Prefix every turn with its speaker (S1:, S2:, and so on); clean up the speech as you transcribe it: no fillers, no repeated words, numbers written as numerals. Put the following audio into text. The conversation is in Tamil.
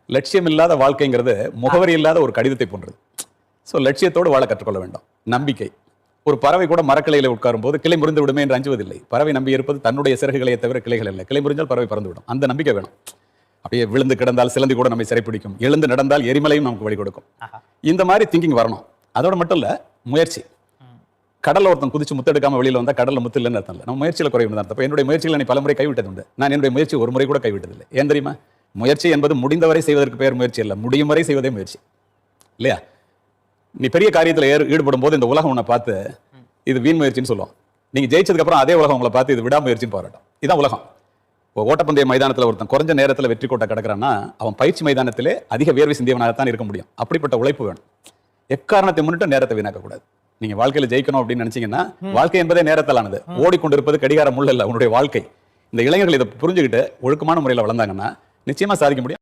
S1: லட்சியம் இல்லாத வாழ்க்கைங்கிறது முகவரி இல்லாத ஒரு கடிதத்தை போன்றது. ஸோ லட்சியத்தோடு வாழ கற்றுக்கொள்ள வேண்டும். நம்பிக்கை. ஒரு பறவை கூட மரக்கிளையில உட்காரும் போது கிளை முறிந்து விடுமே என்று அஞ்சுவதில்லை. பறவை நம்பி இருப்பது தன்னுடைய சிறகுகளை தவிர கிளைகள் இல்லை. கிளை முறிஞ்சால் பறவை பறந்து விடும். அந்த நம்பிக்கை வேணும். அப்படியே விழுந்து கிடந்தால் சிலந்தி கூட நம்மை சிறைப்பிடிக்கும், எழுந்து நடந்தால் எரிமலையும் நமக்கு வழி கொடுக்கும். இந்த மாதிரி திங்கிங் வரணும். அதோட மட்டும் இல்ல, முயற்சி. கடல்ல ஒருத்தன் குதிச்சு முத்தெடுக்காம வெளியில வந்தா கடல்ல முத்து இல்லைன்னு அர்த்தம் இல்லை. நம்ம முயற்சியில குறைவு தான். அப்ப என்னுடைய முயற்சிகளை நீ பலமுறை கைவிட்டது உண்டு. நான் என்னுடைய முயற்சி ஒரு முறை கூட கைவிட்டதில்லை. ஏன் தெரியுமா? முயற்சி என்பது முடிந்தவரை செய்வதற்கு பேர் முயற்சி அல்ல, முடியும் வரை செய்வதே முயற்சி இல்லையா? நீ பெரிய காரியத்தில் ஈடுபடும் போது இந்த உலகம் உன்னை பார்த்து இது வீண் முயற்சின்னு சொல்லுவோம். நீங்க ஜெயிச்சதுக்கு அப்புறம் அதே உலகம் உங்களை பார்த்து இது விடாமுயற்சின்னு பாராட்டும். இதான் உலகம். ஓட்டப்பந்தய மைதானத்தில் ஒருத்தன் குறைஞ்ச நேரத்தில் வெற்றி கோட்டை கிடக்கிறான்னா அவன் பயிற்சி மைதானத்திலே அதிக வேர்வை சிந்தியவனாகத்தான் இருக்க முடியும். அப்படிப்பட்ட உழைப்பு வேணும். எக்காரணத்தை முன்னிட்டு நேரத்தை வீணாக்க கூடாது. நீங்க வாழ்க்கையில ஜெயிக்கணும் அப்படின்னு நினைச்சீங்கன்னா, வாழ்க்கை என்பதே நேரத்தாலானது. ஓடிக்கொண்டிருப்பது கடிகாரம் முள்ள இல்ல, உன்னுடைய வாழ்க்கை. இந்த இளைஞர்கள் இதை புரிஞ்சுக்கிட்டு ஒழுக்கமான முறையில் வளர்ந்தாங்கன்னா நிச்சயமா சாதிக்க முடியும்.